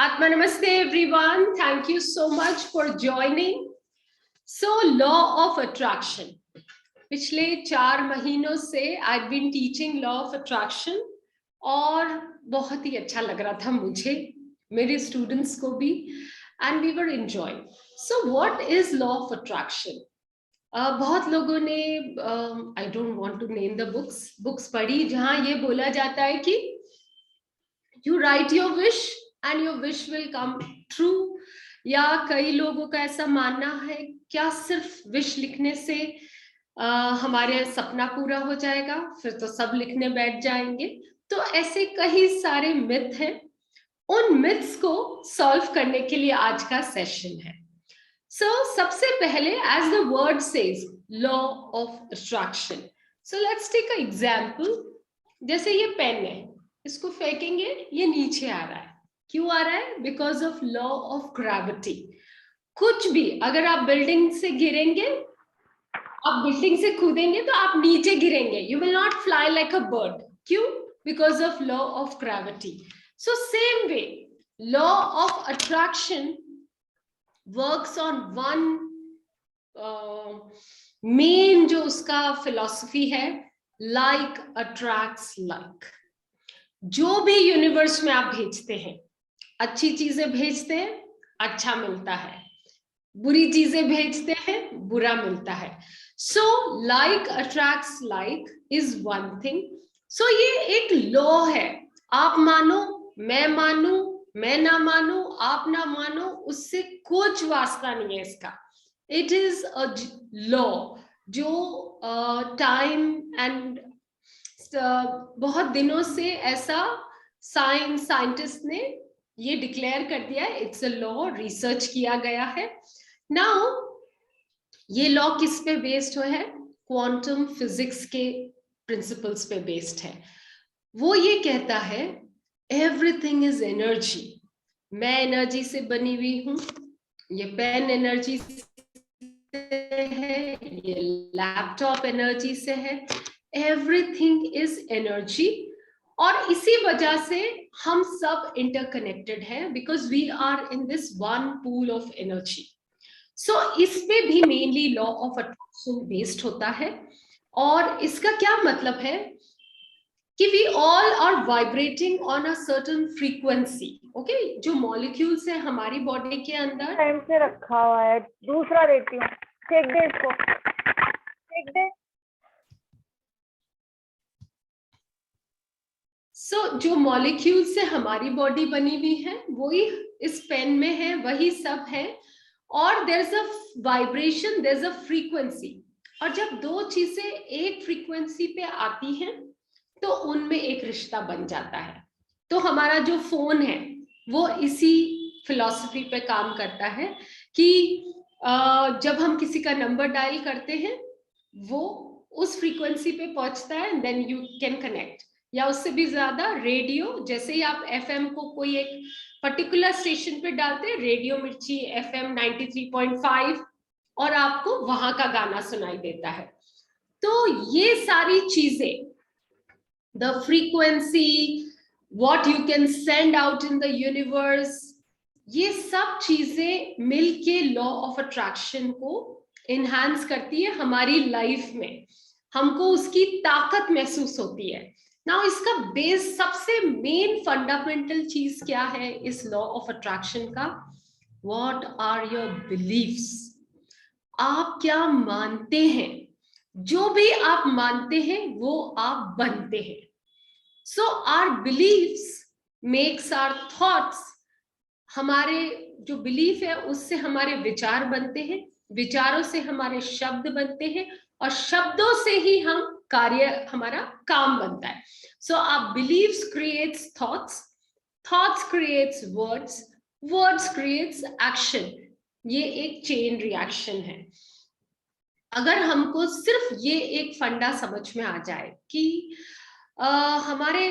Atma Namaste everyone. Thank you so much for joining. So law of attraction. पिछले 4 महीनों से I've been teaching law of attraction और बहुत ही अच्छा लग रहा था मुझे, मेरे students को भी, and we were enjoying. So what is law of attraction? बहुत लोगों ने I don't want to name the books पढ़ी जहां ये बोला जाता है कि you write your wish and your wish will come true, या कई लोगों का ऐसा मानना है क्या सिर्फ विश लिखने से हमारे सपना पूरा हो जाएगा, फिर तो सब लिखने बैठ जाएंगे। तो ऐसे कई सारे मिथ हैं, उन मिथ्स को सॉल्व करने के लिए आज का सेशन है। सबसे पहले as the word says law of attraction. Let's take a example. जैसे ये पेन है, इसको फेंकेंगे, ये नीचे आ रहा है। क्यों आ रहा है? Because of law of gravity. कुछ भी, अगर आप बिल्डिंग से गिरेंगे, आप बिल्डिंग से कूदेंगे तो आप नीचे गिरेंगे, you will not fly like a bird. क्यों? Because of law of gravity. So same way law of attraction works on one main जो उसका फिलॉसफी है, लाइक अट्रैक्ट्स लाइक। जो भी यूनिवर्स में आप भेजते हैं, अच्छी चीजें भेजते हैं, अच्छा मिलता है, बुरी चीजें भेजते हैं, बुरा मिलता है। So like attracts like is one thing. So ये एक लॉ है, आप मानो, मैं मानू, मैं ना मानू, आप ना मानो, उससे कुछ वास्ता नहीं है इसका। इट इज अ लॉ जो टाइम एंड बहुत दिनों से ऐसा साइंटिस्ट ने ये डिक्लेयर कर दिया है, इट्स अ लॉ, रिसर्च किया गया है। नाउ ये लॉ किस पे बेस्ड है? क्वांटम फिजिक्स के प्रिंसिपल्स पे बेस्ड है। वो ये कहता है एवरीथिंग इज एनर्जी। मैं एनर्जी से बनी हुई हूं, ये पेन एनर्जी से है, ये लैपटॉप एनर्जी से है, एवरीथिंग इज एनर्जी। और इसी वजह से हम सब इंटरकनेक्टेड हैं, because we are in this one pool of energy. So इस पे भी mainly law of attraction based होता है। और इसका क्या मतलब है कि we all are vibrating on a certain frequency. Okay, जो मॉलिक्यूल्स है हमारी बॉडी के अंदर, टाइम से रखा हुआ है, दूसरा देती हूँ, फेंक दे इसको, फेंक दे। जो मॉलिक्यूल से हमारी बॉडी बनी हुई है वही इस पेन में है, वही सब है। और there is a vibration, there is a frequency. और जब दो चीजें एक फ्रीक्वेंसी पे आती हैं तो उनमें एक रिश्ता बन जाता है। तो हमारा जो फोन है वो इसी फिलॉसफी पे काम करता है कि जब हम किसी का नंबर डायल करते हैं वो उस फ्रीक्वेंसी पे पहुंचता है, देन यू कैन कनेक्ट। या उससे भी ज्यादा रेडियो, जैसे ही आप एफएम को कोई एक पर्टिकुलर स्टेशन पे डालते हैं, रेडियो मिर्ची एफएम 93.5, और आपको वहां का गाना सुनाई देता है। तो ये सारी चीजें, the frequency, what you can send out in the universe, ये सब चीजें मिलके लॉ ऑफ अट्रैक्शन को इनहांस करती है हमारी लाइफ में। हमको उसकी ताकत महसूस होती है। नाउ इसका बेस, सबसे मेन फंडामेंटल चीज क्या है इस लॉ ऑफ अट्रैक्शन का? What are your beliefs? आप क्या मानते हैं? जो भी आप मानते हैं वो आप बनते हैं। So our beliefs makes our thoughts. हमारे जो बिलीफ है उससे हमारे विचार बनते हैं, विचारों से हमारे शब्द बनते हैं, और शब्दों से ही हम कार्य, हमारा काम बनता है। So our beliefs creates thoughts, thoughts creates words, words creates action. ये एक चेन रिएक्शन है। अगर हमको सिर्फ ये एक फंडा समझ में आ जाए कि हमारे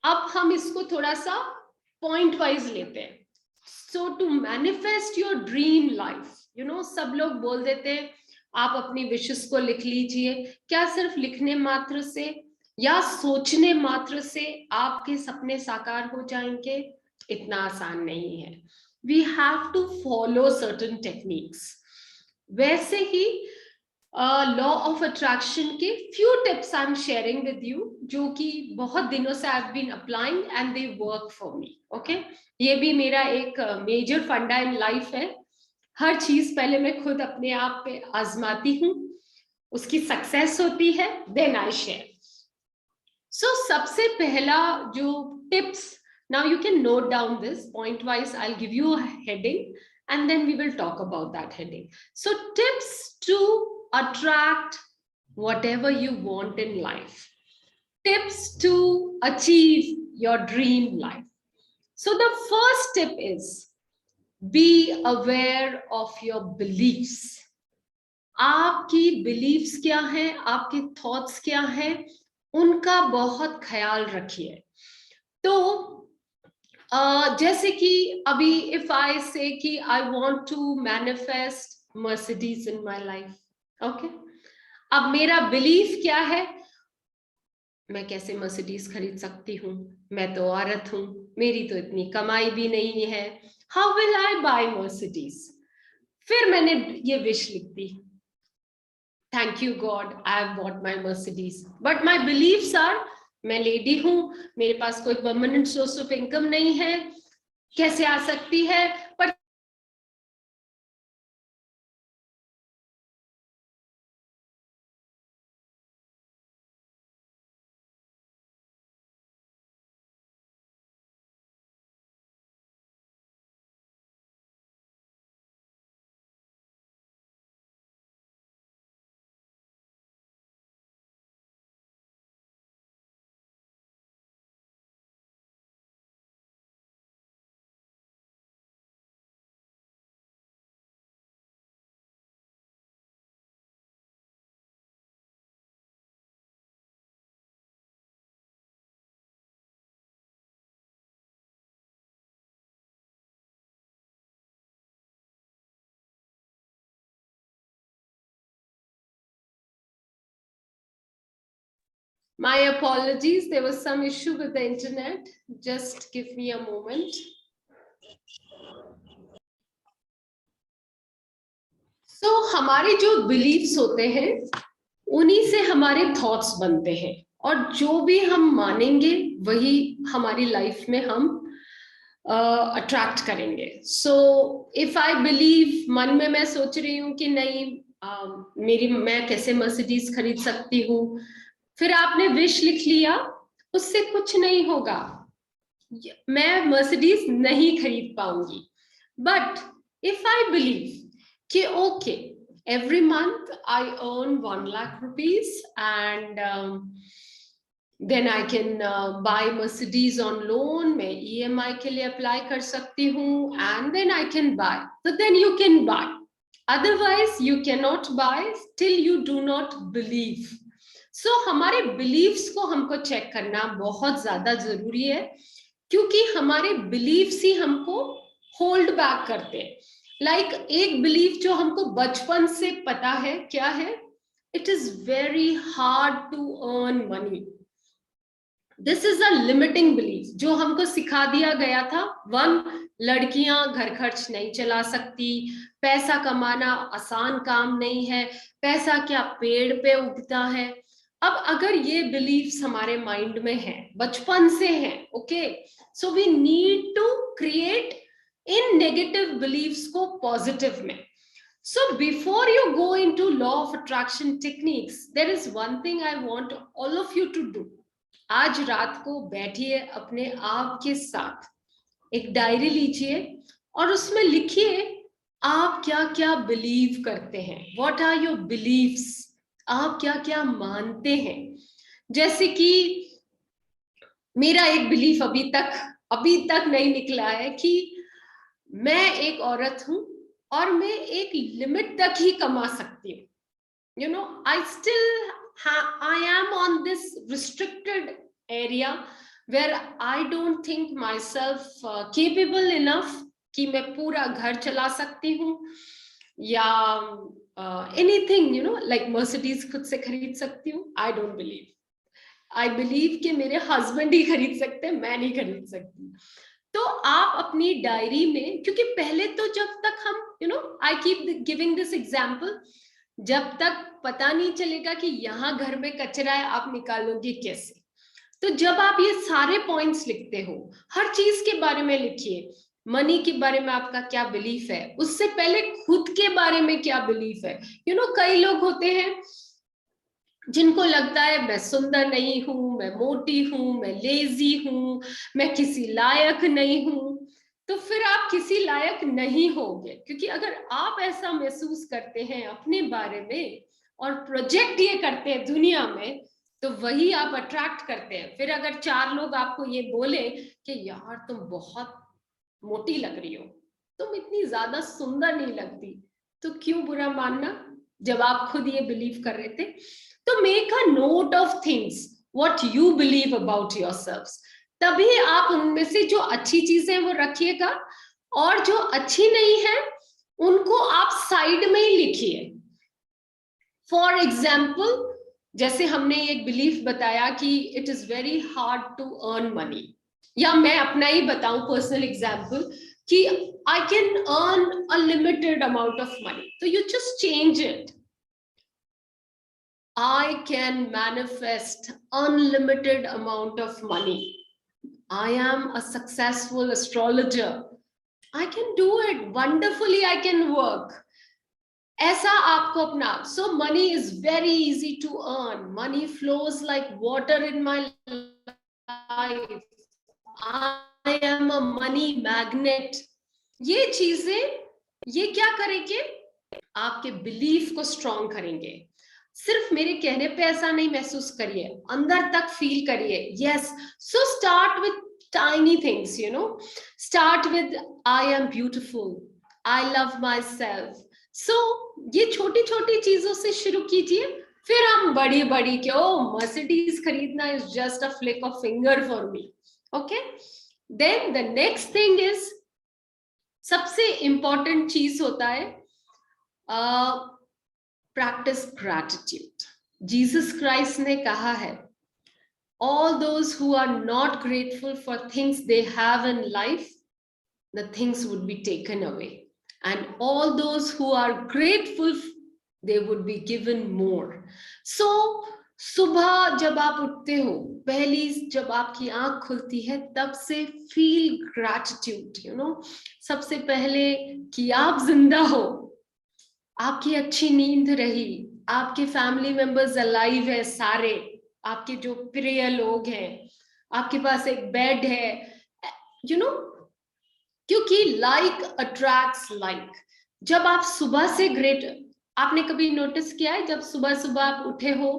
अब हम इसको थोड़ा सा पॉइंट वाइज लेते हैं। So to manifest your dream life, you know, सब लोग बोल देते हैं आप अपनी विशेस को लिख लीजिए। क्या सिर्फ लिखने मात्र से या सोचने मात्र से आपके सपने साकार हो जाएंगे? इतना आसान नहीं है. We have to follow certain techniques. वैसे ही लॉ ऑफ अट्रैक्शन के few tips I'm sharing with you, जो कि बहुत दिनों से I've been applying and they work for me. Okay? ये भी मेरा एक मेजर फंडा इन लाइफ है. हर चीज पहले मैं खुद अपने आप पे आजमाती हूँ, उसकी सक्सेस होती है, देन आई शेयर. सो सबसे पहला जो tips, now you can note down this point wise. I'll give you a heading and then we will talk about that heading. So tips to attract whatever you want in life, tips to achieve your dream life. So the first tip is be aware of your beliefs. आपकी beliefs क्या हैं, आपके thoughts क्या हैं, उनका बहुत ख्याल रखिए. तो जैसे कि अभी इफ आई से कि I want to manifest Mercedes in my life, okay, अब मेरा बिलीफ क्या है, मैं कैसे मर्सिडीज खरीद सकती हूँ, मैं तो औरत हूँ, मेरी तो इतनी कमाई भी नहीं है, how will I buy Mercedes. फिर मैंने ये विश लिख दी, thank you God I have bought my Mercedes, but my beliefs are, मैं लेडी हूं, मेरे पास कोई परमानेंट सोर्स ऑफ इनकम नहीं है, कैसे आ सकती है. पर my apologies, there was some issue with the internet. Just give me a moment. So हमारे जो बिलीव्स होते हैं उन्हीं से हमारे थॉट्स बनते हैं, और जो भी हम मानेंगे वही हमारी लाइफ में हम अट्रैक्ट करेंगे. सो इफ आई बिलीव, मन में मैं सोच रही हूँ कि नहीं मैं कैसे मर्सिडीज खरीद सकती हूँ, फिर आपने विश लिख लिया, उससे कुछ नहीं होगा, मैं मर्सिडीज नहीं खरीद पाऊंगी. बट इफ आई बिलीव कि okay, every month I earn 1 lakh rupees and then I can buy Mercedes on loan, मैं EMI के लिए apply कर सकती हूँ and then I can buy. So then you can buy. Otherwise you cannot buy till you do not believe. So हमारे beliefs को हमको check करना बहुत ज़्यादा ज़रूरी है, क्योंकि हमारे beliefs ही हमको hold back करते हैं. Like एक belief जो हमको बचपन से पता है क्या है, it is very hard to earn money. This is a limiting belief जो हमको सिखा दिया गया था. 1, लड़कियां घर खर्च नहीं चला सकती, पैसा कमाना आसान काम नहीं है, पैसा क्या पेड़ पे उगता है. अब अगर ये बिलीफ्स हमारे माइंड में है, बचपन से है, okay, so we need to create इन नेगेटिव बिलीफ्स को पॉजिटिव में. So before you go into law of attraction techniques, there is one thing I want all of you to do. आज रात को बैठिए अपने आप के साथ, एक डायरी लीजिए और उसमें लिखिए आप क्या क्या बिलीव करते हैं. What are your beliefs? आप क्या क्या मानते हैं. जैसे कि मेरा एक बिलीफ अभी तक नहीं निकला है कि मैं एक औरत हूं और मैं एक लिमिट तक ही कमा सकती हूँ. You know, I am on this restricted area where I don't think myself capable enough कि मैं पूरा घर चला सकती हूँ, या anything, you know, like Mercedes खुद से खरीद सकती हूँ. I don't believe. I believe कि मेरे हस्बैंड ही खरीद सकते हैं, मैं नहीं खरीद सकती. तो आप अपनी डायरी में, क्योंकि पहले तो जब तक हम I keep giving this example, जब तक पता नहीं चलेगा कि यहाँ घर में कचरा है, आप निकालोगे कैसे? तो जब आप ये सारे पॉइंट्स लिखते हो, हर चीज के बारे में लिखिए। मनी के बारे में आपका क्या बिलीफ है, उससे पहले खुद के बारे में क्या बिलीफ है। कई लोग होते हैं जिनको लगता है मैं सुंदर नहीं हूं, मैं मोटी हूं, मैं लेजी हूं, मैं किसी लायक नहीं हूं। तो फिर आप किसी लायक नहीं होगे, क्योंकि अगर आप ऐसा महसूस करते हैं अपने बारे में और प्रोजेक्ट ये करते हैं दुनिया में, तो वही आप अट्रैक्ट करते हैं। फिर अगर 4 लोग आपको ये बोले कि यार तुम बहुत मोटी लग रही हो, तुम इतनी ज्यादा सुंदर नहीं लगती, तो क्यों बुरा मानना जब आप खुद ये बिलीव कर रहे थे। तो make a note of things what you believe about yourselves, तभी आप उनमें से जो अच्छी चीजें वो रखिएगा, और जो अच्छी नहीं है उनको आप साइड में ही लिखिए। फॉर एग्जाम्पल, जैसे हमने एक बिलीफ बताया कि it is very hard to earn money, या मैं अपना ही बताऊं पर्सनल एग्जाम्पल कि I can earn a limited amount of money, तो you just change it. I can manifest unlimited amount of money. I am a successful astrologer. I can do it wonderfully. I can work. ऐसा आपको अपना, so money is very easy to earn. Money flows like water in my life. I am a money magnet. ये चीजें, ये क्या करेंगे, आपके belief को स्ट्रॉन्ग करेंगे। सिर्फ मेरे कहने पे ऐसा नहीं महसूस करिए, अंदर तक फील करिए। Yes, so start with tiny things, start with I am beautiful, I love myself. So ये छोटी छोटी चीजों से शुरू कीजिए, फिर हम बड़ी बड़ी कि ओ मर्सिडीज खरीदना is just a flick of finger for me. Okay, then the next thing is, सबसे इंपॉर्टेंट चीज होता है practice gratitude. Jesus Christ ने कहा है, all those who are not grateful for things they have in life, the things would be taken away, and all those who are grateful, they would be given more. So सुबह जब आप उठते हो, पहली जब आपकी आंख खुलती है, तब से फील ग्रैटिट्यूड। सबसे पहले कि आप जिंदा हो, आपकी अच्छी नींद रही, आपके फैमिली मेंबर्स अलाइव है सारे, आपके जो प्रिय लोग हैं, आपके पास एक बेड है, क्योंकि लाइक अट्रैक्ट्स लाइक। जब आप सुबह से आपने कभी नोटिस किया है, जब सुबह सुबह आप उठे हो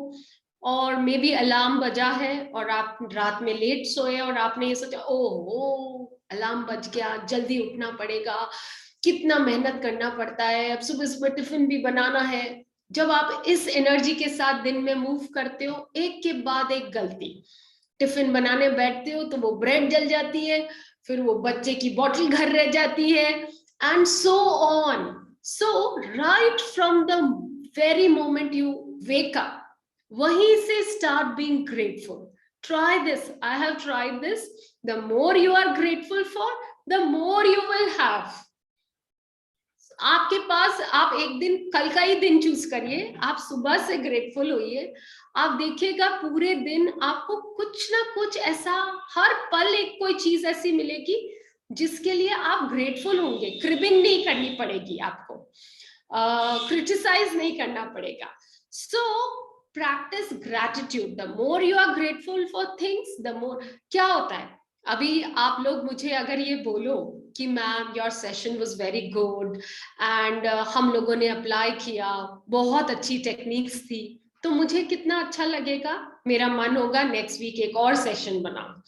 और मे बी अलार्म बजा है और आप रात में लेट सोए और आपने ये सोचा ओह अलार्म बज गया, जल्दी उठना पड़ेगा, कितना मेहनत करना पड़ता है, अब सुबह सुबह टिफिन भी बनाना है। जब आप इस एनर्जी के साथ दिन में मूव करते हो, एक के बाद एक गलती, टिफिन बनाने बैठते हो तो वो ब्रेड जल जाती है, फिर वो बच्चे की बॉटल घर रह जाती है, and so on. So right from the very moment you wake up, वहीं से start being grateful. Try this, I have tried this. The more you are grateful for, the more you will have. आपके पास, आप एक दिन, कल का ही दिन चूज करिए, आप सुबह से ग्रेटफुल होइए, आप देखिएगा पूरे दिन आपको कुछ ना कुछ ऐसा, हर पल एक कोई चीज ऐसी मिलेगी जिसके लिए आप ग्रेटफुल होंगे। क्रिबिंग नहीं करनी पड़ेगी आपको, क्रिटिसाइज नहीं करना पड़ेगा। So practise gratitude, the more you are grateful for things, the more. क्या होता है, अभी आप लोग मुझे अगर ये बोलो कि ma'am your session was very good and हम लोगों ने अप्लाई किया, बहुत अच्छी टेक्निक्स थी, तो मुझे कितना अच्छा लगेगा, मेरा मन होगा नेक्स्ट वीक एक और सेशन बनाऊं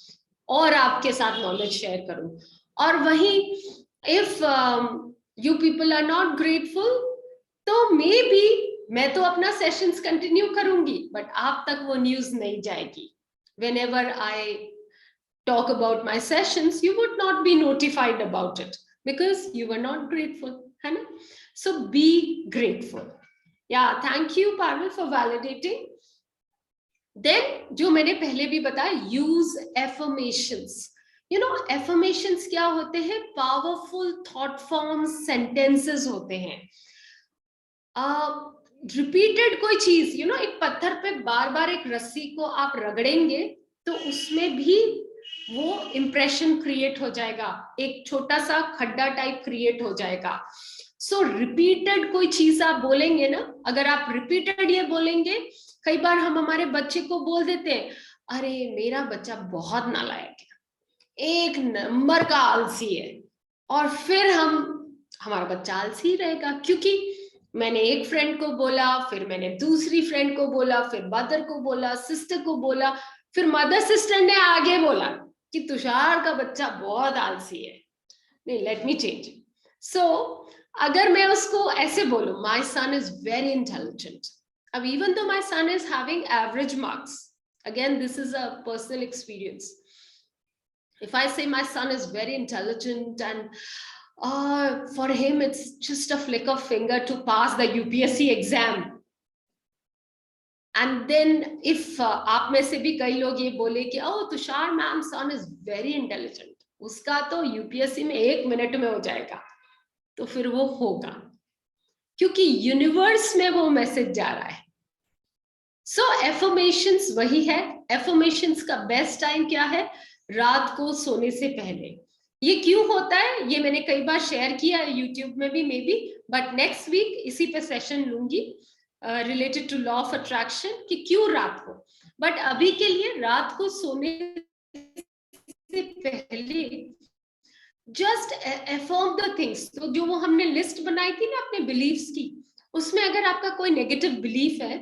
और आपके साथ नॉलेज शेयर करूं। और वहीं if you people are not grateful, तो मे बी मैं तो अपना सेशंस कंटिन्यू करूंगी, बट आप तक वो न्यूज नहीं जाएगी। whenever I talk about my sessions, you would not be notified about it because you were not grateful, है ना? So be grateful. Yeah, thank you Parul for validating. Then जो मैंने पहले भी बताया, use affirmations. You know affirmations क्या होते हैं? पावरफुल थॉट फॉर्म्स, सेंटेंसेस होते हैं। रिपीटेड कोई चीज, यू नो एक पत्थर पे बार बार एक रस्सी को आप रगड़ेंगे तो उसमें भी वो इंप्रेशन क्रिएट हो जाएगा, एक छोटा सा खड्डा टाइप क्रिएट हो जाएगा। सो रिपीटेड कोई चीज आप बोलेंगे ना, अगर आप रिपीटेड ये बोलेंगे, कई बार हम हमारे बच्चे को बोल देते हैं, अरे मेरा बच्चा बहुत नालायक है, एक नंबर का आलसी है, और फिर हमारा बच्चा आलसी रहेगा, क्योंकि मैंने एक फ्रेंड को बोला, फिर मैंने दूसरी फ्रेंड को बोला, फिर मदर को बोला, सिस्टर को बोला, फिर मदर सिस्टर ने आगे बोला कि तुषार का बच्चा बहुत आलसी है, नहीं लेट मी चेंज। सो अगर मैं उसको ऐसे बोलूं, my son is very intelligent, अब even though my son is having average marks, again this is a personal experience, if I say my son is very intelligent and for him it's just a flick of finger to pass the UPSC exam, and then if आप में से भी कई लोग ये बोले कि oh Tushar ma'am son is very intelligent, उसका तो UPSC में 1 मिनट में हो जाएगा, तो फिर वो होगा, क्योंकि यूनिवर्स में वो मैसेज जा रहा है। सो एफर्मेशंस वही है। एफर्मेशंस का बेस्ट टाइम क्या है? रात को सोने से पहले। ये क्यों होता है ये मैंने कई बार शेयर किया है यूट्यूब में भी, maybe, but next week इसी पे सेशन लूंगी related to law of attraction कि क्यों रात को। बट अभी के लिए रात को सोने से पहले जस्ट अफर्म द थिंग्स। तो जो वो हमने लिस्ट बनाई थी ना अपने बिलीव्स की, उसमें अगर आपका कोई नेगेटिव बिलीफ है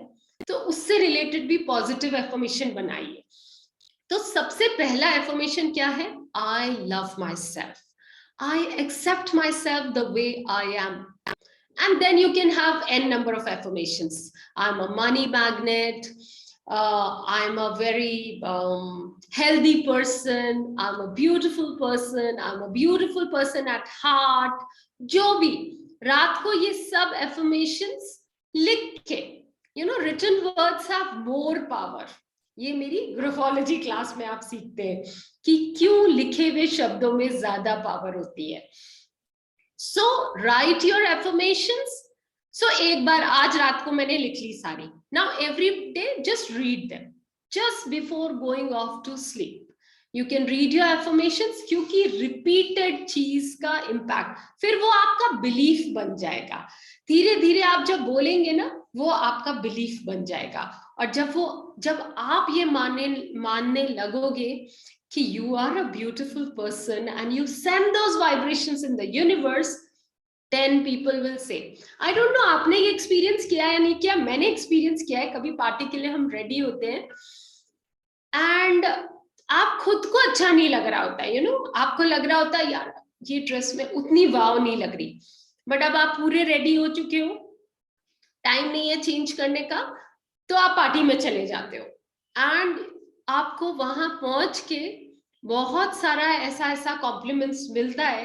तो उससे रिलेटेड भी पॉजिटिव एफर्मेशन बनाइए। तो सबसे पहला एफर्मेशन क्या है? I love myself, I accept myself the way I am, and then you can have n number of affirmations. I'm a money magnet, I'm a very healthy person, I'm a beautiful person, I'm a beautiful person at heart. जो भी रात को ये सब affirmations लिख के, you know written words have more power. ये मेरी ग्राफोलॉजी क्लास में आप सीखते हैं कि क्यों लिखे हुए शब्दों में ज्यादा पावर होती है। So write your affirmations. So एक बार आज रात को मैंने लिख ली सारी. Now every day just read them just before going off to sleep. You can read your affirmations क्योंकि repeated चीज का impact फिर वो आपका belief बन जाएगा। धीरे धीरे आप जब बोलेंगे ना वो आपका belief बन जाएगा, और जब आप ये मानने लगोगे कि you are a beautiful person and you send those vibrations in the universe, then people will say, I don't know आपने ये एक्सपीरियंस किया है या नहीं किया, मैंने एक्सपीरियंस किया है। कभी पार्टी के लिए हम रेडी होते हैं एंड आप खुद को अच्छा नहीं लग रहा होता है, यू नो आपको लग रहा होता है यार ये ड्रेस में उतनी वाव नहीं लग रही, बट अब आप पूरे रेडी हो चुके हो, टाइम नहीं है चेंज करने का, तो आप पार्टी में चले जाते हो एंड आपको वहां पहुंच के बहुत सारा ऐसा कॉम्प्लीमेंट्स मिलता है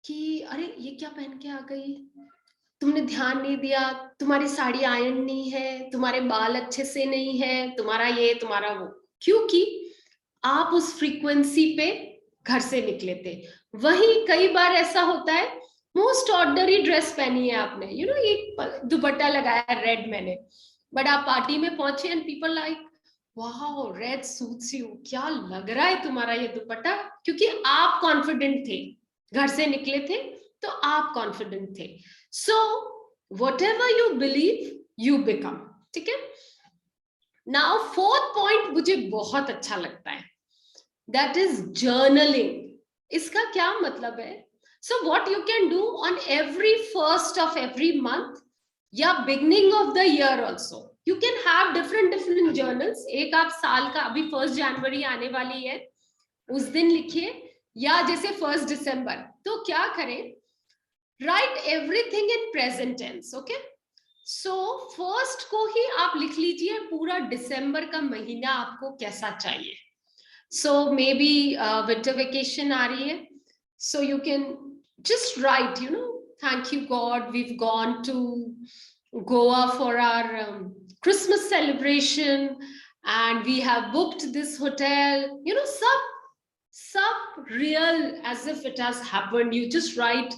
कि अरे ये क्या पहन के आ गई, तुमने ध्यान नहीं दिया, तुम्हारी साड़ी आयरन नहीं है, तुम्हारे बाल अच्छे से नहीं है, तुम्हारा ये तुम्हारा वो, क्योंकि आप उस फ्रीक्वेंसी पे घर से निकले थे। वही कई बार ऐसा होता है, मोस्ट ऑर्डिनरी ड्रेस पहनी है आपने, यू नो ये दुपट्टा लगाया रेड मैंने, बट आप पार्टी में पहुंचे and people like wow red suits you, क्या लग रहा है तुम्हारा ये दुपट्टा, क्योंकि आप कॉन्फिडेंट थे, घर से निकले थे तो आप कॉन्फिडेंट थे। सो whatever you believe you become. ठीक है। नाउ फोर्थ पॉइंट मुझे बहुत अच्छा लगता है, दैट इज जर्नलिंग। इसका क्या मतलब है? So what you can do on every first of every month या beginning of the year also, you can have different journals. एक आप साल का, अभी 1 जनवरी आने वाली है उस दिन लिखिए, या जैसे 1 दिसंबर, तो क्या करें, write everything in present tense. Okay, so first को ही आप लिख लीजिए पूरा दिसंबर का महीना आपको कैसा चाहिए। So maybe winter vacation आ रही है, so you can just write, you know, thank you God we've gone to Goa for our Christmas celebration and we have booked this hotel, you know, सब real as if it has happened. You just write,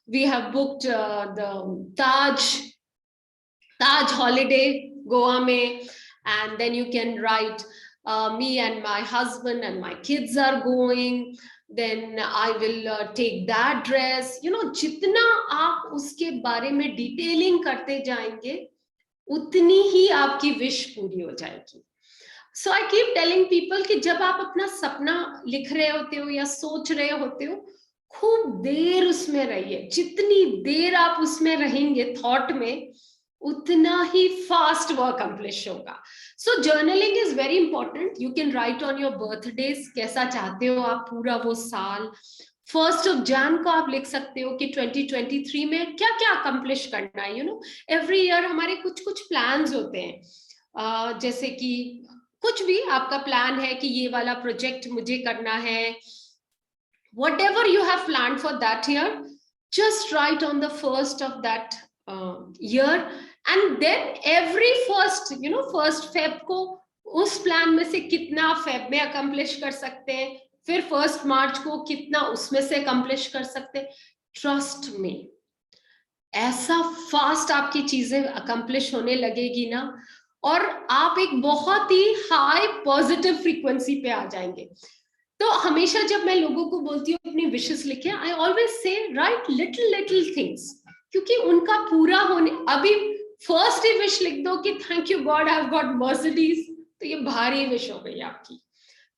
we have booked the Taj holiday Goa में, and then you can write me and my husband and my kids are going, then I will take that dress. You know, जितना आप उसके बारे में detailing करते जाएंगे उतनी ही आपकी विश पूरी हो जाएगी. So I keep telling people कि जब आप अपना सपना लिख रहे होते हो या सोच रहे होते हो, खूब देर उसमें रहिए. जितनी देर आप उसमें रहेंगे थॉट में, उतना ही फास्ट वो अकम्प्लिश होगा. So journaling is very important. You can write on your birthdays, कैसा चाहते हो आप पूरा वो साल. 1 Jan को आप लिख सकते हो कि 2023 में क्या क्या अकम्प्लिश करना है. यू नो, एवरी ईयर हमारे कुछ कुछ प्लान्स होते हैं. जैसे कि कुछ भी आपका प्लान है कि ये वाला प्रोजेक्ट मुझे करना है, whatever you have planned for that year, just write on the 1st of that year, and then every first Feb को उस प्लान में से कितना फेब में अकम्प्लिश कर सकते हैं, फिर 1 March को कितना उसमें से अकम्प्लिश कर सकते हैं. ट्रस्ट में ऐसा फास्ट आपकी चीजें अकम्प्लिश होने लगेगी ना, और आप एक बहुत ही हाई पॉजिटिव फ्रीक्वेंसी पे आ जाएंगे. तो हमेशा जब मैं लोगों को बोलती हूँ अपनी विशेस लिखे, I always say right little things, क्योंकि उनका पूरा होने, अभी फर्स्ट ही विश लिख दो कि thank you God I have got Mercedes, तो ये भारी विश हो गई आपकी.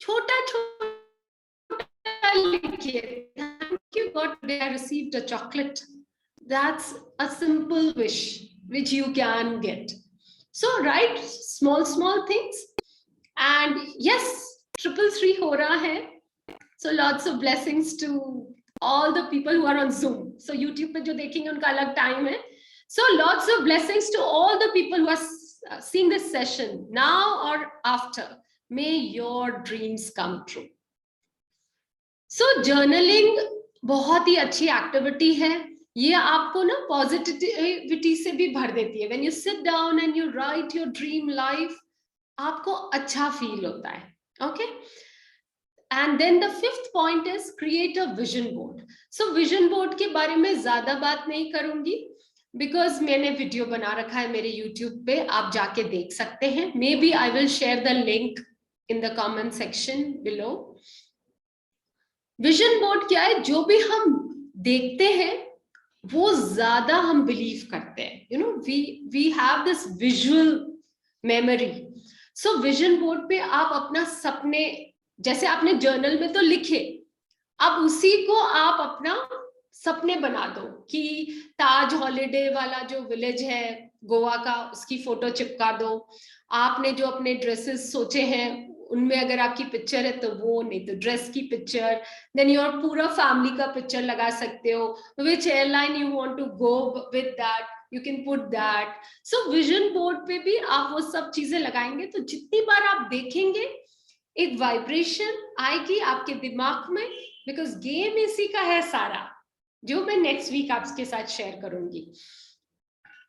छोटा छोटा लिखिए, thank you God today I received a chocolate. That's a simple wish which you can get. So right small things. And yes, 333 हो रहा है. So lots of blessings to all the people who are on Zoom. So YouTube पे जो देखेंगे उनका अलग time है. So lots of blessings to all the people who are seeing this session now or after. May your dreams come true. So journaling बहुत ही अच्छी activity है. ये आपको ना पॉजिटिविटी से भी भर देती है. When you sit down and you write your dream life, आपको अच्छा फील होता है. Okay. And then the 5th point is create a vision board. So vision board के बारे में ज्यादा बात नहीं करूंगी, because मैंने वीडियो बना रखा है मेरे YouTube पे, आप जाके देख सकते हैं. Maybe I will share the link in the comment section below. Vision board क्या है? जो भी हम देखते हैं वो ज्यादा हम बिलीव करते हैं. You know, we have this visual memory. So vision board पे आप अपना सपने, जैसे आपने जर्नल में तो लिखे, अब उसी को आप अपना सपने बना दो कि ताज हॉलिडे वाला जो विलेज है गोवा का, उसकी फोटो चिपका दो. आपने जो अपने ड्रेसेस सोचे हैं उनमें अगर आपकी पिक्चर है तो वो, नहीं तो ड्रेस की पिक्चर. देन योर पूरा फैमिली का पिक्चर लगा सकते हो. Which airline you want to go with that, you can put that. So vision board पे भी आप वो सब चीजें लगाएंगे तो जितनी बार आप देखेंगे एक वाइब्रेशन आएगी आपके दिमाग में. बिकॉज गेम इसी का है सारा, जो मैं नेक्स्ट वीक आपके साथ शेयर करूंगी.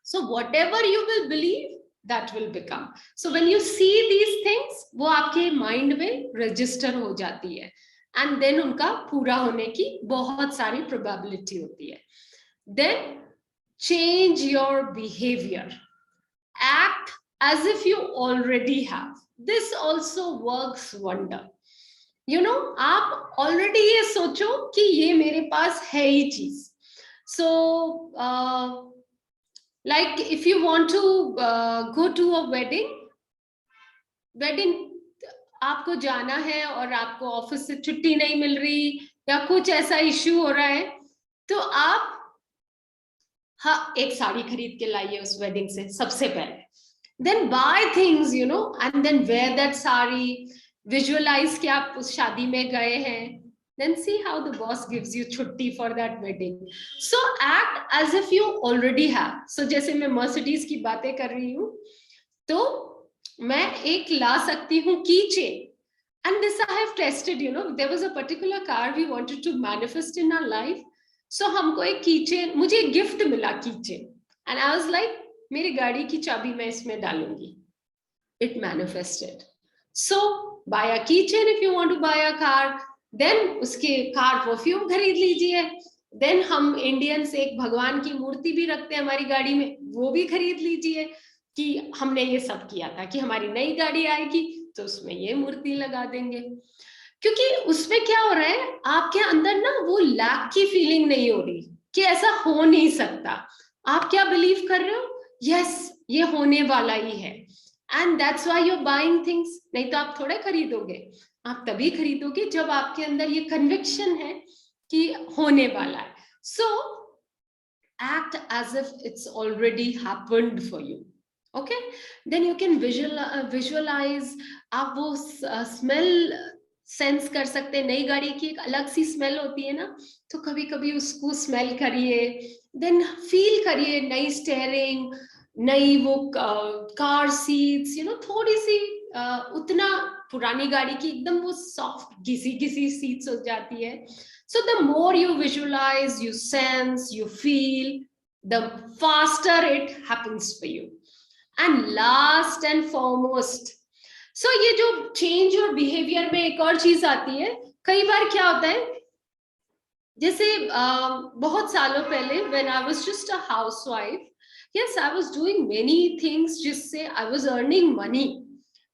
So what ever you will believe that will become. So when you see these things, वो आपके माइंड में रजिस्टर हो जाती है, एंड देन उनका पूरा होने की बहुत सारी प्रोबेबिलिटी होती है. Then change your behaviour, act as if you already have. This also works wonder. You know, आप already ये सोचो कि ये मेरे पास है ही चीज. So like if you want to go to a wedding आपको जाना है और आपको ऑफिस से छुट्टी नहीं मिल रही या कुछ ऐसा इश्यू हो रहा है, तो आप एक साड़ी खरीद के लाइए उस वेडिंग से सबसे पहले. Then buy things, you know, and then wear that sari. Visualize कि आप उस शादी में गए हैं. Then see how the boss gives you छुट्टी for that wedding. So act as if you already have. So जैसे मैं Mercedes की बातें कर रही हूँ, तो मैं एक ला सकती हूँ keychain. And this I have tested, you know, there was a particular car we wanted to manifest in our life. So हमको एक keychain, मुझे एक gift मिला keychain. And I was like, मेरी गाड़ी की चाबी मैं इसमें डालूंगी. It manifested. So buy a keychain if you want to buy a car. Then उसके कार परफ्यूम खरीद लीजिए, देन हम इंडियंस एक भगवान की मूर्ति भी रखते हैं हमारी गाड़ी में, वो भी खरीद लीजिए कि हमने ये सब किया था कि हमारी नई गाड़ी आएगी तो उसमें ये मूर्ति लगा देंगे। क्योंकि उसमें क्या हो रहा है, आपके अंदर ना वो लैक की फीलिंग नहीं हो रही कि ऐसा हो नहीं सकता। आप क्या बिलीव कर रहे हो, यस ये होने वाला ही है, and that's why you are buying things. नहीं तो आप थोड़े खरीदोगे, आप तभी खरीदोगे जब आपके अंदर ये कन्विक्शन है कि होने वाला है। सो act as if it's already happened for you. Okay, then you can visualize, आप वो स्मेल सेंस कर सकते हैं। नई गाड़ी की एक अलग सी स्मेल होती है ना, तो कभी कभी उसको स्मेल करिए, देन फील करिए नई स्टेयरिंग, नई वो कार सीट्स, यू नो थोड़ी सी उतना पुरानी गाड़ी की एकदम वो सॉफ्ट घिसी घिसी सीट्स हो जाती है। So the more you visualize, you sense, you feel, the faster it happens for you. And last and foremost, so ये जो change your behavior में एक और चीज आती है, कई बार क्या होता है, जैसे बहुत सालों पहले when I was just a housewife, yes I was doing many things जिससे I was earning money,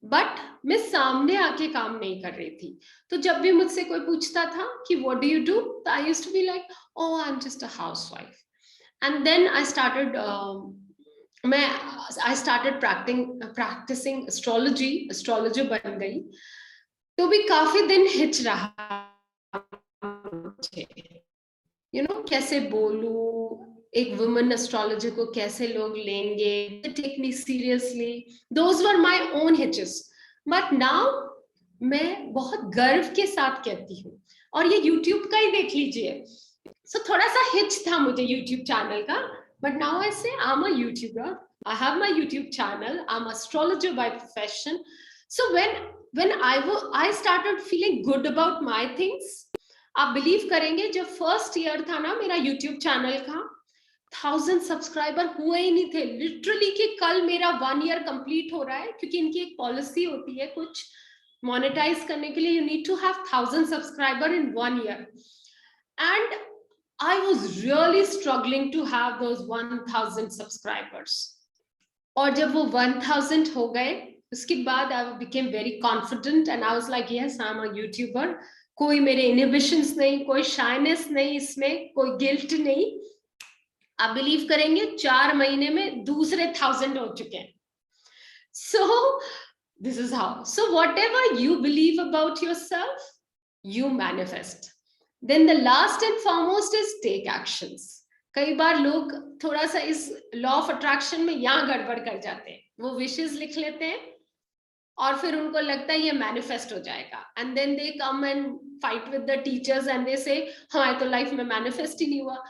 but मैं सामने आके काम नहीं कर रही थी। तो जब भी मुझसे कोई पूछता था कि व्हाट डू यू डू, तो I used to be like oh I am just a housewife. And then I started practising astrology, astrologer बन गई। तो भी काफी दिन हिच रहा मुझे, यू नो कैसे बोलूं, एक वुमन एस्ट्रोलॉजर को कैसे लोग लेंगे, take me seriously, those were my own hitches. But now मैं बहुत गर्व के साथ कहती हूँ, और ये यूट्यूब का ही देख लीजिए। सो थोड़ा सा हिच था मुझे यूट्यूब चैनल का, बट नाउ आई से आई am a YouTuber, I have my YouTube channel, I am astrologer by profession. So when I started feeling good about my things, आप बिलीव करेंगे जब फर्स्ट ईयर था ना मेरा यूट्यूब चैनल का, 1000 subscriber हुए ही नहीं थे लिटरली, कि कल मेरा 1 ईयर कंप्लीट हो रहा है, क्योंकि इनकी एक पॉलिसी होती है कुछ मोनेटाइज करने के लिए, you need to have 1000 subscriber in 1 year, and I was really struggling to have those 1000 subscribers. और जब वो 1000 हो गए, उसके बाद I became very confident and I was like yes I am a YouTuber. कोई मेरे इनहिबिशंस नहीं, कोई शाइनेस नहीं, इसमें कोई गिल्ट नहीं। आप बिलीव करेंगे 4 महीने में दूसरे 1000 हो चुके हैं। So this is how, so whatever you believe about yourself you manifest. Then the last and foremost is take actions. कई बार लोग थोड़ा सा इस लॉ ऑफ अट्रैक्शन में यहाँ गड़बड़ कर जाते हैं, वो विशेस लिख लेते हैं और फिर उनको लगता है ये मैनिफेस्ट हो जाएगा, and then they come and fight with the teachers and they say हमारे तो लाइफ में मैनिफेस्ट ही नहीं हुआ।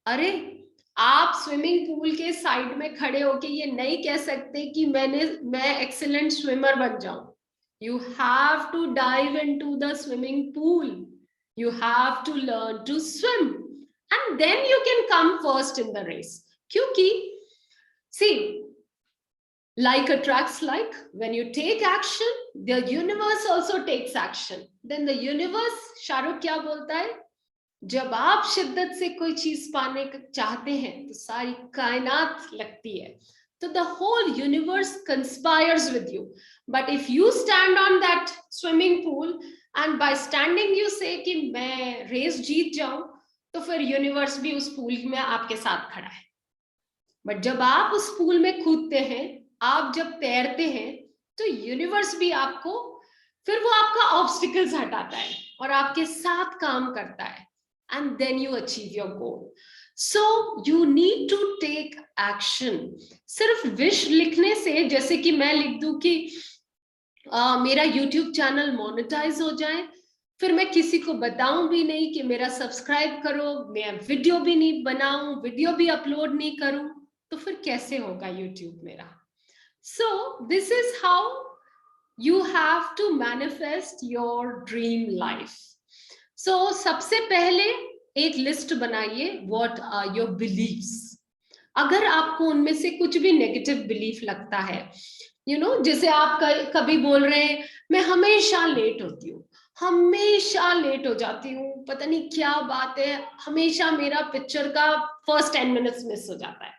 अरे आप स्विमिंग पूल के साइड में खड़े होके ये नहीं कह सकते कि मैं एक्सीलेंट स्विमर बन जाऊं। You have to dive into the swimming pool, you have to learn to swim, and then you can come first in the race. Kyunki see, like attracts like, when you take action the universe also takes action. Then the universe, Shahrukh क्या बोलता है, जब आप शिद्दत से कोई चीज पाने चाहते हैं तो सारी कायनात लगती है, तो the whole universe conspires with you. But if you stand on that swimming pool and by standing you say कि मैं रेस जीत जाऊं, तो फिर यूनिवर्स भी उस पूल में आपके साथ खड़ा है। बट जब आप उस पूल में कूदते हैं, आप जब तैरते हैं, तो यूनिवर्स भी आपको फिर वो आपका ऑब्स्टिकल्स हटाता है और आपके साथ काम करता है, and then you achieve your goal. So you need to take action. सिर्फ विश लिखने से, जैसे कि मैं लिख दूं कि मेरा यूट्यूब चैनल मोनेटाइज हो जाए, फिर मैं किसी को बताऊं भी नहीं कि मेरा सब्सक्राइब करो, मैं वीडियो भी नहीं बनाऊं, वीडियो भी अपलोड नहीं करूं, तो फिर कैसे होगा यूट्यूब मेरा। So this is how you have to manifest your dream life. So सबसे पहले एक लिस्ट बनाइए, व्हाट आर योर बिलीव्स। अगर आपको उनमें से कुछ भी नेगेटिव बिलीफ लगता है, यू नो जैसे आप कभी बोल रहे हैं मैं हमेशा लेट होती हूँ, हमेशा लेट हो जाती हूँ, पता नहीं क्या बात है, हमेशा मेरा पिक्चर का फर्स्ट 10 मिनट्स मिस हो जाता है,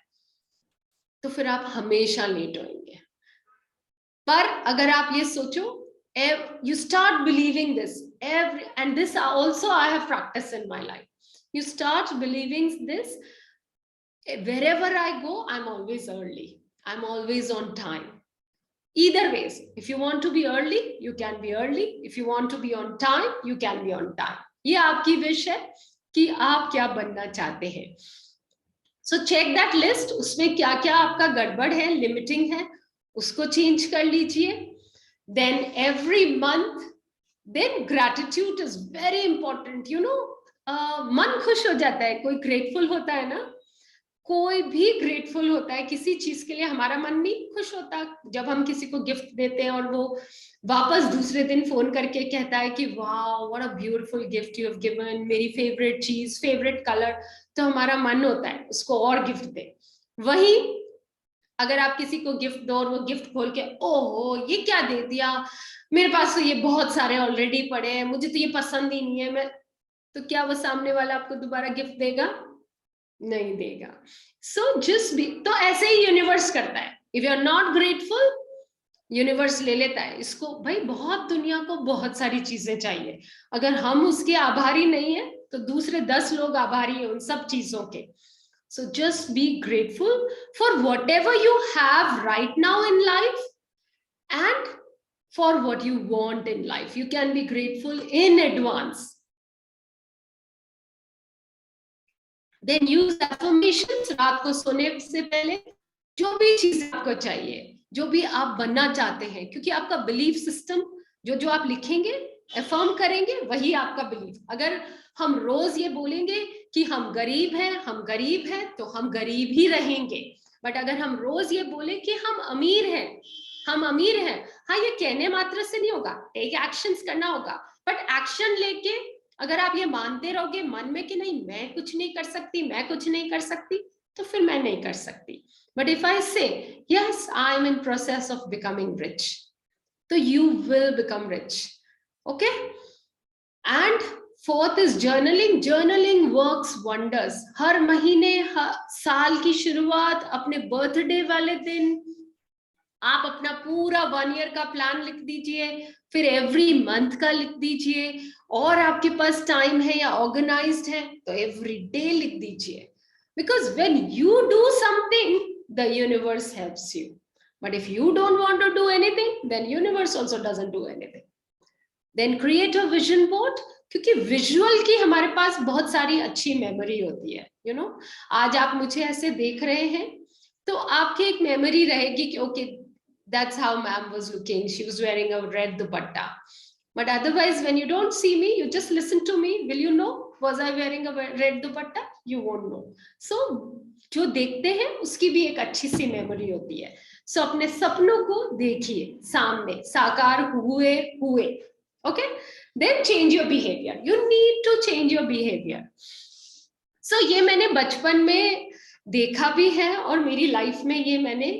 तो फिर आप हमेशा लेट होंगे। पर अगर आप ये सोचो, you start believing this, and this also I have practiced in my life. You start believing this, wherever I go, I'm always early, I'm always on time. Either ways, if you want to be early, you can be early. If you want to be on time, you can be on time. ये आपकी wish है कि आप क्या बनना चाहते हैं. So check that list. उसमें क्या क्या आपका गड़बड़ है, लिमिटिंग है, उसको चेंज कर लीजिए. Then every month, then gratitude is very important. You know, मन खुश हो जाता है, कोई ग्रेटफुल होता है ना, कोई भी ग्रेटफुल होता है किसी चीज के लिए, हमारा मन नहीं खुश होता जब हम किसी को गिफ्ट देते हैं और वो वापस दूसरे दिन फोन करके कहता है कि वाह what a beautiful gift you have given, मेरी फेवरेट चीज, फेवरेट कलर, तो हमारा मन होता है उसको और गिफ्ट दे. वही अगर आप किसी को गिफ्ट दो और वो गिफ्ट खोल के ओहो ये क्या दे दिया, मेरे पास तो ये बहुत सारे ऑलरेडी पड़े हैं, मुझे तो ये पसंद ही नहीं है, मैं, तो क्या वो सामने वाला आपको दोबारा गिफ्ट देगा? नहीं देगा. सो जस्ट बी, तो ऐसे ही यूनिवर्स करता है. If you are not grateful, universe ले लेता है इसको. भाई बहुत दुनिया को बहुत सारी चीजें चाहिए, अगर हम उसके आभारी नहीं है तो दूसरे 10 लोग आभारी हैं उन सब चीजों के. So just be grateful for what ever you have right now in life and for what you want in life. You can be grateful in advance. Then use affirmations. रात को सोने से पहले जो भी चीज आपको चाहिए, जो भी आप बनना चाहते हैं, क्योंकि आपका बिलीफ सिस्टम, जो जो आप लिखेंगे, अफर्म करेंगे, वही आपका बिलीफ. अगर हम रोज ये बोलेंगे कि हम गरीब हैं, हम गरीब हैं, तो हम गरीब ही रहेंगे. बट अगर हम रोज ये बोले कि हम अमीर हैं, हम अमीर हैं, हाँ ये कहने मात्र से नहीं होगा, टेक एक्शंस करना होगा. बट एक्शन लेके अगर आप ये मानते रहोगे मन में कि नहीं मैं कुछ नहीं कर सकती, मैं कुछ नहीं कर सकती, तो फिर मैं नहीं कर सकती. But if I say yes I am in process of becoming rich, तो you will become rich. Okay. And fourth is journaling. Journaling works wonders. हर महीने, साल की शुरुआत, अपने बर्थडे वाले दिन आप अपना पूरा 1 ईयर का प्लान लिख दीजिए, फिर एवरी मंथ का लिख दीजिए, और आपके पास टाइम है या ऑर्गेनाइज्ड है तो एवरी डे लिख दीजिए. Because when you do something the universe helps you, but if you don't want to do anything then universe also doesn't do anything. Then create a vision board, क्योंकि visual की हमारे पास बहुत सारी अच्छी memory होती है. यू नो, आज आप मुझे ऐसे देख रहे हैं तो आपकी एक मेमोरी रहेगी कि okay that's how ma'am was looking, she was wearing a red dupatta. But otherwise when you don't see me, you just listen to me, will you know was I wearing a red dupatta? You won't know. So जो देखते हैं उसकी भी एक अच्छी सी memory होती है. So अपने सपनों को देखिए, सामने साकार हुए हुए. Okay, then change your behavior. You need to change your behavior. So ये मैंने बचपन में देखा भी है और मेरी लाइफ में ये मैंने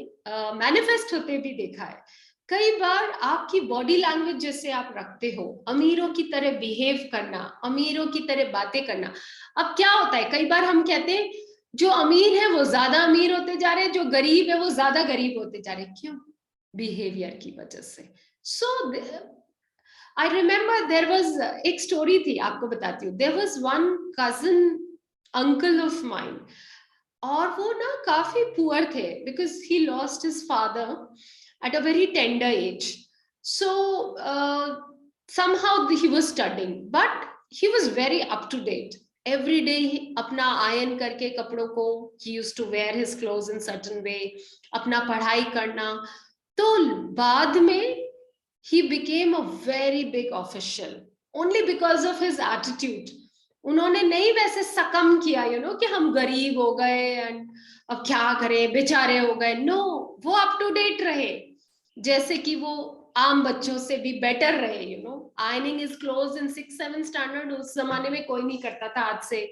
मैनिफेस्ट होते भी देखा है. कई बार आपकी बॉडी लैंग्वेज जैसे आप रखते हो, अमीरों की तरह बिहेव करना, अमीरों की तरह बातें करना. अब क्या होता है, कई बार हम कहते हैं जो अमीर है वो ज्यादा अमीर होते जा रहे हैं, जो गरीब है वो ज्यादा गरीब होते जा रहे हैं. क्यों? बिहेवियर की वजह से. So I remember there was, एक स्टोरी थी आपको बताती हूँ. There was one cousin uncle of mine, और वो ना काफी पुअर थे because he lost his father at a very tender age. So somehow he was studying but he was very up to date. Every day अपना ion करके कपड़ों को, he used to wear his clothes in certain way, अपना पढ़ाई करना. तो बाद में he became a very big official only because of his attitude. उन्होंने नहीं वैसे सकम किया कि हम गरीब हो गए एंड अब क्या करें, बेचारे हो गए. नो, वो अप टू डेट रहे, जैसे कि वो आम बच्चों से भी बेटर रहे. Ironing is close in 6-7 standard उस जमाने में कोई नहीं करता था, आज से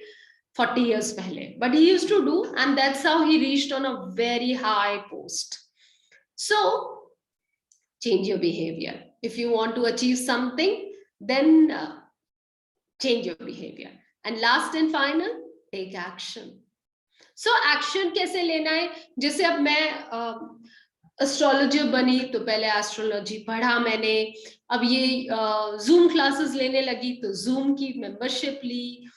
40 years पहले. But he used to do and that's how he reached on a very high post. So change your behavior. If you want to achieve something, then change your behavior. And last and final, take action. So action कैसे लेना है? जैसे अब मैं astrologer बनी तो पहले astrology पढ़ा मैंने, अब ये जूम क्लासेस लेने लगी तो जूम की मेंबरशिप ली,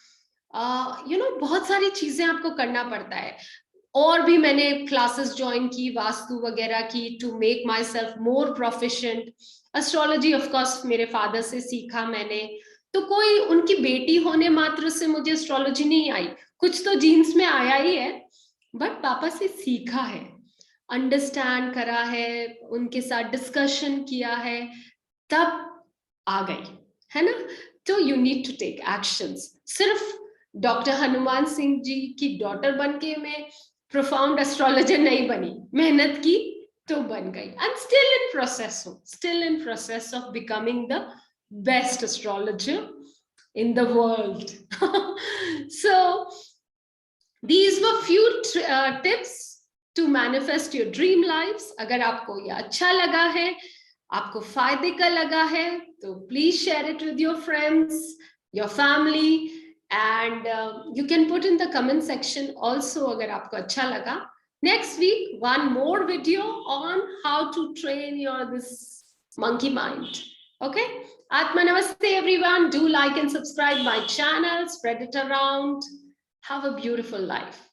बहुत सारी चीजें आपको करना पड़ता है। और भी मैंने क्लासेस ज्वाइन की वास्तु वगैरह की to make myself more proficient. Astrology of course मेरे फादर से सीखा मैंने, तो कोई उनकी बेटी होने मात्र से मुझे एस्ट्रोलॉजी नहीं आई, कुछ तो जीन्स में आया ही है, बट पापा से सीखा है, अंडरस्टैंड करा है, उनके साथ डिस्कशन किया है, तब आ गई, है ना। तो you need to take actions. सिर्फ डॉक्टर हनुमान सिंह जी की डॉटर बन के मैं प्रोफाउंड एस्ट्रोलॉजर नहीं बनी, मेहनत की तो बन गई। I am still in process हूँ, still in process of becoming the best astrologer in the world. So these were few tips to manifest your dream lives. अगर आपको ये अच्छा लगा है, आपको फायदे का लगा है, तो please share it with your friends, your family, and you can put in the comment section also अगर आपको अच्छा लगा. Next week, one more video on how to train your this monkey mind. Okay. Atma Namaste everyone. Do like and subscribe my channel. Spread it around. Have a beautiful life.